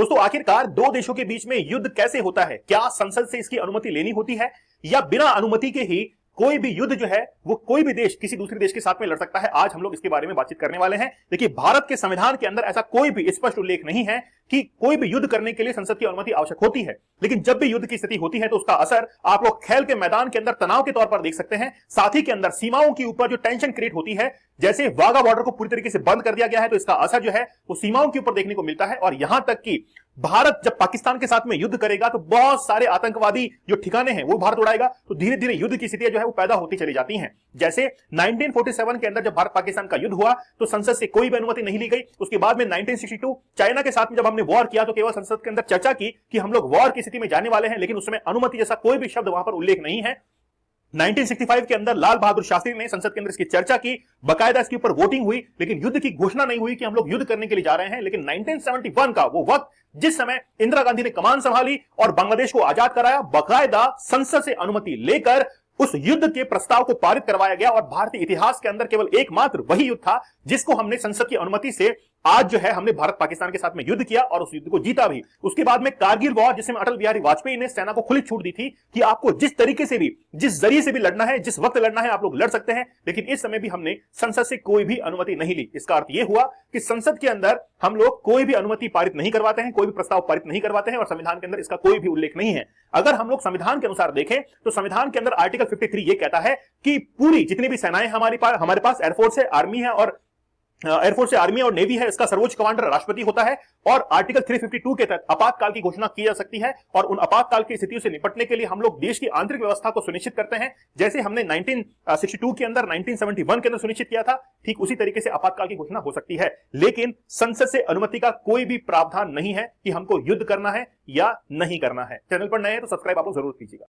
दोस्तों आखिरकार दो देशों के बीच में युद्ध कैसे होता है? क्या संसद से इसकी अनुमति लेनी होती है या बिना अनुमति के ही कोई भी युद्ध जो है वो कोई भी देश किसी दूसरे देश के साथ में लड़ सकता है? आज हम लोग इसके बारे में बातचीत करने वाले हैं। देखिए, भारत के संविधान के अंदर ऐसा कोई भी स्पष्ट उल्लेख नहीं है कि कोई भी युद्ध करने के लिए संसद की अनुमति आवश्यक होती है, लेकिन जब भी युद्ध की स्थिति होती है तो उसका असर आप लोग खेल के मैदान के अंदर तनाव के तौर पर देख सकते हैं। साथ ही के अंदर सीमाओं के ऊपर जो टेंशन क्रिएट होती है, जैसे वाघा बॉर्डर को पूरी तरीके से बंद कर दिया गया है, तो इसका असर जो है वो सीमाओं के ऊपर देखने को मिलता है। और यहां तक कि भारत जब पाकिस्तान के साथ में युद्ध करेगा तो बहुत सारे आतंकवादी जो ठिकाने हैं वो भारत उड़ाएगा, तो धीरे धीरे युद्ध की स्थितियां जो है वो पैदा होती चली जाती हैं। जैसे 1947 के अंदर जब भारत पाकिस्तान का युद्ध हुआ तो संसद से कोई भी अनुमति नहीं ली गई। उसके बाद में 1962 चाइना के साथ में जब हमने वॉर किया तो केवल संसद के अंदर चर्चा की कि हम लोग वॉर की स्थिति में जाने वाले हैं, लेकिन उसमें अनुमति जैसा कोई भी शब्द वहां पर उल्लेख नहीं है। 1965 के अंदर लाल बहादुर शास्त्री ने संसद के अंदर इसकी चर्चा की, बकायदा इसके ऊपर वोटिंग हुई, लेकिन युद्ध की घोषणा नहीं हुई कि हम लोग युद्ध करने के लिए जा रहे हैं। लेकिन 1971 का वो वक्त जिस समय इंदिरा गांधी ने कमान संभाली और बांग्लादेश को आजाद कराया, बकायदा संसद से अनुमति लेकर उस युद्ध के प्रस्ताव को पारित करवाया गया। और भारतीय इतिहास के अंदर केवल एकमात्र वही युद्ध था जिसको हमने संसद की अनुमति से आज जो है हमने भारत पाकिस्तान के साथ में युद्ध किया और उस युद्ध को जीता भी। उसके बाद में कारगिल वॉर, जिसमें अटल बिहारी वाजपेयी ने सेना को खुली छूट दी थी कि आपको जिस तरीके से भी, जिस जरिए से भी लड़ना है, जिस वक्त लड़ना है, आप लोग लड़ सकते हैं, लेकिन इस समय भी हमने संसद से कोई भी अनुमति नहीं ली। इसका अर्थ यह हुआ कि संसद के अंदर हम लोग कोई भी अनुमति पारित नहीं करवाते हैं, कोई भी प्रस्ताव पारित नहीं करवाते हैं, और संविधान के अंदर इसका कोई भी उल्लेख नहीं है। अगर हम लोग संविधान के अनुसार देखें तो संविधान के अंदर आर्टिकल 53 ये कहता है कि पूरी जितनी भी सेनाएं हमारे पास एयरफोर्स है, आर्मी है और एयरफोर्स से आर्मी और नेवी है, इसका सर्वोच्च कमांडर राष्ट्रपति होता है। और आर्टिकल 352 के तहत आपातकाल की घोषणा की जा सकती है, और उन आपातकाल की स्थितियों से निपटने के लिए हम लोग देश की आंतरिक व्यवस्था को सुनिश्चित करते हैं। जैसे हमने 1962 के अंदर, 1971 के अंदर सुनिश्चित किया था, ठीक उसी तरीके से आपातकाल की घोषणा हो सकती है। लेकिन संसद से अनुमति का कोई भी प्रावधान नहीं है कि हमको युद्ध करना है या नहीं करना है। चैनल पर नए हैं तो सब्सक्राइब आप लोग जरूर कीजिएगा।